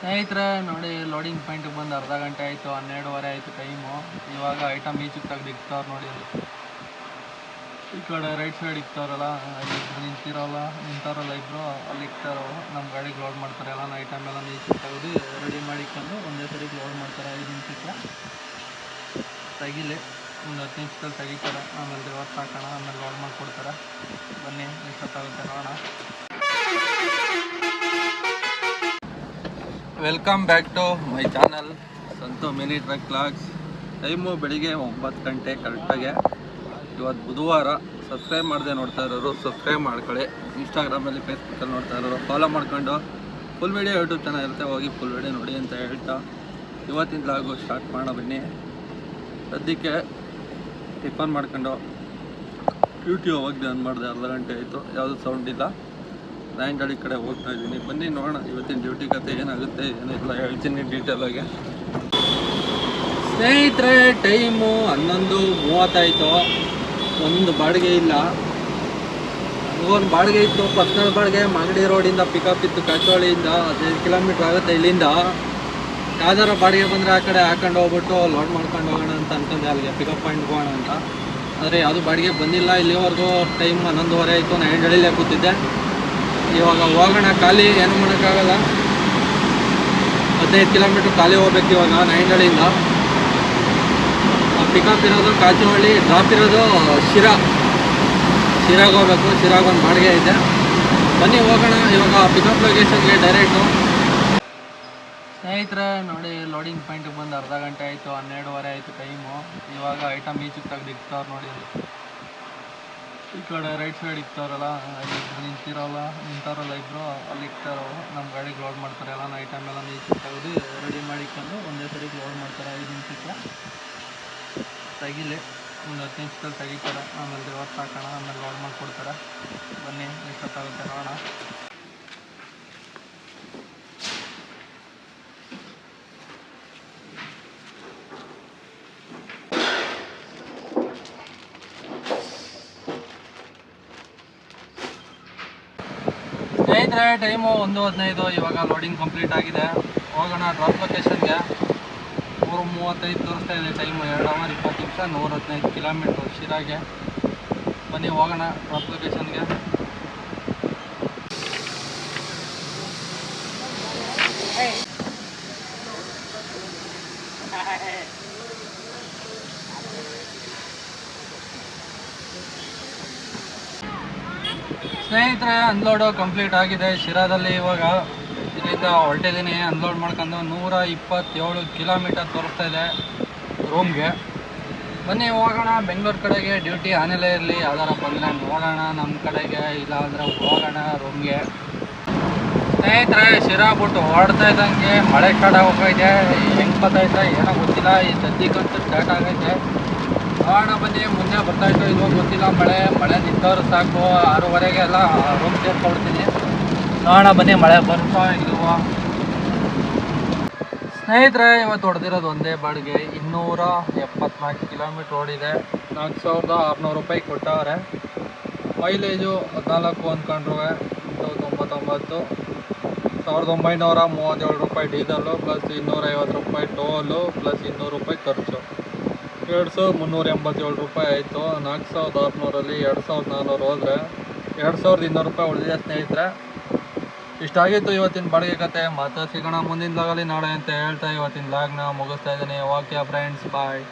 ಸ್ನೇಹಿತರೆ ನೋಡಿ, ಲೋಡಿಂಗ್ ಪಾಯಿಂಟಿಗೆ ಬಂದು ಅರ್ಧ ಗಂಟೆ ಆಯಿತು, 12:30 ಆಯಿತು ಟೈಮು. ಇವಾಗ ಐಟಮ್ ಈಚೆಗೆ ತೆಗ್ದು ಇಕ್ತಾವ್ರು ನೋಡಿ. ಈ ಕಡೆ ರೈಟ್ ಸೈಡ್ ಇಕ್ತಾವ್ರಲ್ಲ, ಅಲ್ಲಿ ನಿಂತಾರಲ್ಲ ಇಬ್ಬರು, ಅಲ್ಲಿ ಇಕ್ತಾರೋ ನಮ್ಮ ಗಾಡಿಗೆ ಲೋಡ್ ಮಾಡ್ತಾರೆ. ಎಲ್ಲ ಐಟಮ್ ಎಲ್ಲ ಈಚೆಗೆ ತೆಗೆದು ರೆಡಿ ಮಾಡಿಕೊಂಡು ಒಂದೇ ಸರಿಗೆ ಲೋಡ್ ಮಾಡ್ತಾರೆ. 5 ನಿಮಿಷಕ್ಕೆ ತೆಗಿಲಿ, ಒಂದು 10 ನಿಮಿಷದಲ್ಲಿ ತೆಗಿತಾರೆ. ಆಮೇಲೆ ರಿವರ್ಸ್ ಹಾಕೋಣ, ಆಮೇಲೆ ಲೋಡ್ ಮಾಡಿಕೊಡ್ತಾರೆ. ಬನ್ನಿ ಎಷ್ಟೊತ್ತಾಗುತ್ತೆ ನೋಡೋಣ. Welcome back to my channel Santhu mini truck vlogs. Time ಬೆಳಿಗ್ಗೆ 9 ಗಂಟೆ ಕರೆಕ್ಟಾಗೆ. ಇವತ್ತು ಬುಧವಾರ. ಸಬ್ಸ್ಕ್ರೈಬ್ ಮಾಡದೆ ನೋಡ್ತಾ ಇರೋರು ಸಬ್ಸ್ಕ್ರೈಬ್ ಮಾಡ್ಕೊಳ್ಳಿ. ಇನ್ಸ್ಟಾಗ್ರಾಮಲ್ಲಿ ಫೇಸ್ಬುಕ್ಕಲ್ಲಿ ನೋಡ್ತಾ ಇರೋರು ಫಾಲೋ ಮಾಡ್ಕೊಂಡು ಫುಲ್ ವೀಡಿಯೋ ಯೂಟ್ಯೂಬ್ ಚಾನಲ್ ಇರುತ್ತೆ, ಹೋಗಿ ಫುಲ್ ವೀಡಿಯೋ ನೋಡಿ ಅಂತ ಹೇಳ್ತಾ ಇವತ್ತಿನ ವ್ಲಾಗು ಸ್ಟಾರ್ಟ್ ಮಾಡೋಣ ಬನ್ನಿ. ಸದ್ಯಕ್ಕೆ ಟಿಫನ್ ಮಾಡ್ಕೊಂಡು ಡ್ಯೂಟಿ ಹೋಗಿ ಆನ್ ಮಾಡಿದೆ. ಅರ್ಧ ಗಂಟೆ ಆಯಿತು, ಯಾವುದೂ ಸೌಂಡ್ ಇಲ್ಲ. ನಾಯಂಡಳ್ಳಿ ಕಡೆ ಹೋಗ್ತಾ ಇದ್ದೀನಿ. ಬನ್ನಿ ನೋಡೋಣ ಇವತ್ತಿನ ಡ್ಯೂಟಿ ಕತೆ ಏನಾಗುತ್ತೆ ಏನಿಲ್ಲ ಹೇಳ್ತೀನಿ ಡೀಟೇಲಾಗಿ. ಸ್ನೇಹಿತರೆ, ಟೈಮು 11:30 ಆಯಿತು. ಒಂದು ಬಾಡಿಗೆ ಇಲ್ಲ. ಒಂದು ಬಾಡಿಗೆ ಇತ್ತು, ಪರ್ಸ್ನಲ್ ಬಾಡಿಗೆ. ಮಾಗಡಿ ರೋಡಿಂದ ಪಿಕಪ್ ಇತ್ತು, ಕಾಚೋಳಿಯಿಂದ 15 ಕಿಲೋಮೀಟ್ರ್ ಆಗುತ್ತೆ ಇಲ್ಲಿಂದ. ಯಾವ್ದಾರ ಬಾಡಿಗೆ ಬಂದರೆ ಆ ಕಡೆ ಹಾಕೊಂಡು ಹೋಗ್ಬಿಟ್ಟು ಲೋಡ್ ಮಾಡ್ಕೊಂಡು ಹೋಗೋಣ ಅಂತ ಅನ್ಕೊಂಡೆ, ಅಲ್ಲಿಗೆ ಪಿಕಪ್ ಪಾಯಿಂಟ್ಗೆ ಹೋಗೋಣ ಅಂತ. ಆದರೆ ಯಾವುದು ಬಾಡಿಗೆ ಬಂದಿಲ್ಲ ಇಲ್ಲಿವರೆಗೂ. ಟೈಮ್ 11:30 ಆಯಿತು, ನಾಯಂಡಳ್ಳಿಲೇ ಕೂತಿದ್ದೆ. ಇವಾಗ ಹೋಗೋಣ, ಖಾಲಿ ಏನು ಮಾಡೋಕ್ಕಾಗಲ್ಲ. 15 ಕಿಲೋಮೀಟ್ರ್ ಖಾಲಿ ಹೋಗ್ಬೇಕು ಇವಾಗ ನಾಯಂಡಳ್ಳಿಯಿಂದ. ಪಿಕಪ್ ಇರೋದು ಕಾಚುವಳ್ಳಿ, ಡ್ರಾಪ್ ಇರೋದು ಶಿರಾಗೆ ಹೋಗ್ಬೇಕು. ಶಿರಾಗೆ ಒಂದು ಬಾಡಿಗೆ ಇದೆ. ಬನ್ನಿ ಹೋಗೋಣ ಇವಾಗ ಪಿಕಪ್ ಲೊಕೇಶನ್ಗೆ ಡೈರೆಕ್ಟು. ಸ್ನೇಹಿತರೆ ನೋಡಿ, ಲೋಡಿಂಗ್ ಪಾಯಿಂಟಿಗೆ ಬಂದು ಅರ್ಧ ಗಂಟೆ ಆಯಿತು, 12:30 ಆಯಿತು ಟೈಮು. ಇವಾಗ ಐಟಮ್ ಈಚೆಗೆ ತೆಗ್ದು ಇಕ್ತಾವ್ರು ನೋಡಿ. ಈ ಕಡೆ ರೈಟ್ ಸೈಡ್ ಇಕ್ತಾವ್ರಲ್ಲ, ಅಲ್ಲಿ ನಿಂತಾರಲ್ಲ ಇಬ್ಬರು, ಅಲ್ಲಿ ಇಕ್ತಾರೋ ನಮ್ಮ ಗಾಡಿಗೆ ಲೋಡ್ ಮಾಡ್ತಾರೆ. ಎಲ್ಲ ಐಟಮ್ ಎಲ್ಲ ಈಚೆಗೆ ತೆಗೆದು ರೆಡಿ ಮಾಡಿಕೊಂಡು ಒಂದೇ ಸರಿಗೆ ಲೋಡ್ ಮಾಡ್ತಾರೆ. 5 ನಿಮಿಷಕ್ಕೆ ತೆಗಿಲಿ, ಒಂದು 10 ನಿಮಿಷದಲ್ಲಿ ತೆಗಿತಾರೆ. ಆಮೇಲೆ ರಿವರ್ಸ್ ಹಾಕೋಣ, ಆಮೇಲೆ ಲೋಡ್ ಮಾಡಿಕೊಡ್ತಾರೆ. ಬನ್ನಿ ಎಷ್ಟೊತ್ತಾಗುತ್ತೆ ನೋಡೋಣ. ಸ್ನೇಹಿತರೆ, ಟೈಮು 1:15. ಇವಾಗ ಲೋಡಿಂಗ್ ಕಂಪ್ಲೀಟ್ ಆಗಿದೆ. ಹೋಗೋಣ ಡ್ರಾಪ್ ಲೊಕೇಶನ್ಗೆ. 3:35 ತೋರಿಸ್ತಾ ಇದೆ ಟೈಮು. 2 ಅವರ್ 20 ನಿಮಿಷ, 115 ಕಿಲೋಮೀಟ್ರು ಶಿರಾಗೆ. ಬನ್ನಿ ಹೋಗೋಣ ಡ್ರಾಪ್ ಲೊಕೇಶನ್ಗೆ. ಸ್ನೇಹಿತರೆ, ಅನ್ಲೋಡು ಕಂಪ್ಲೀಟ್ ಆಗಿದೆ ಶಿರಾದಲ್ಲಿ. ಇವಾಗ ಇಲ್ಲಿಂದ ಹೊರಟಿದ್ದೀನಿ. ಅನ್ಲೋಡ್ ಮಾಡ್ಕೊಂಡು 127 ಕಿಲೋಮೀಟರ್ ತೋರಿಸ್ತಾ ಇದೆ ರೂಮ್ಗೆ. ಬನ್ನಿ ಹೋಗೋಣ ಬೆಂಗಳೂರು ಕಡೆಗೆ. ಡ್ಯೂಟಿ ಆನೆಲೇ ಇರಲಿ, ಯಾವ್ದಾರ ಬಂದರೆ ನೋಡೋಣ ನಮ್ಮ ಕಡೆಗೆ, ಇಲ್ಲ ಅಂದರೆ ಹೋಗೋಣ ರೂಮ್ಗೆ. ಸ್ನೇಹಿತರೆ, ಶಿರಾ ಬಿಟ್ಟು ಹೊರಡ್ತಾ ಇದ್ದಂಗೆ ಮಳೆ ಸ್ಟಾರ್ಟ್ ಆಗೋಗೈತೆ. ಹೆಂಗೆ ಬರ್ತೈತೆ ಏನೋ ಗೊತ್ತಿಲ್ಲ. ಈ ಸದ್ಯಕ್ಕಂತೂ ಸ್ಟಾರ್ಟ್ ಆಗೈತೆ. ನೋಡೋಣ ಬನ್ನಿ, ಮುಂದೆ ಬರ್ತಾಯಿತ್ತು ಇಲ್ವೋ ಗೊತ್ತಿಲ್ಲ. ಮಳೆ ನಿಂತವ್ರು ಸಾಕು. 6:30 ಎಲ್ಲ ರೂಮ್ ಸೇರ್ಕೊಳ್ತೀನಿ. ನೋಡೋಣ ಬನ್ನಿ ಮಳೆ ಬರ್ತಾ ಇಲ್ವೋ. ಸ್ನೇಹಿತರೆ, ಇವತ್ತು ಹೊಡೆದಿರೋದು ಒಂದೇ ಬಾಡಿಗೆ 274 ಕಿಲೋಮೀಟ್ರ್ ಓಡಿದೆ. 4,600 ರೂಪಾಯಿ ಕೊಟ್ಟವ್ರೆ. ಮೈಲೇಜು 14 ಅಂದ್ಕೊಂಡ್ರು 99, 1,937 ರೂಪಾಯಿ ಡೀಸೆಲು, ಪ್ಲಸ್ 250 ರೂಪಾಯಿ ಟೋಲು, ಪ್ಲಸ್ 200 ರೂಪಾಯಿ ಖರ್ಚು. 2,387 ರೂಪಾಯಿ ಆಯಿತು. 4,600ರಲ್ಲಿ 2,400 ಹೋದರೆ 2,200 ರೂಪಾಯಿ ಉಳಿದಿದೆ ಸ್ನೇಹಿತರೆ. ಇಷ್ಟಾಗಿತ್ತು ಇವತ್ತಿನ ಬಾಡಿಗೆ ಕತೆ. ಮತ್ತೆ ಸಿಗೋಣ ಮುಂದಿನ ಲಾಗಲ್ಲಿ ನಾಳೆ ಅಂತ ಹೇಳ್ತಾ ಇವತ್ತಿನ ಲಾಗ್ನ ಮುಗಿಸ್ತಾ ಇದ್ದೀನಿ. ಓಕೆ ಫ್ರೆಂಡ್ಸ್, ಬಾಯ್.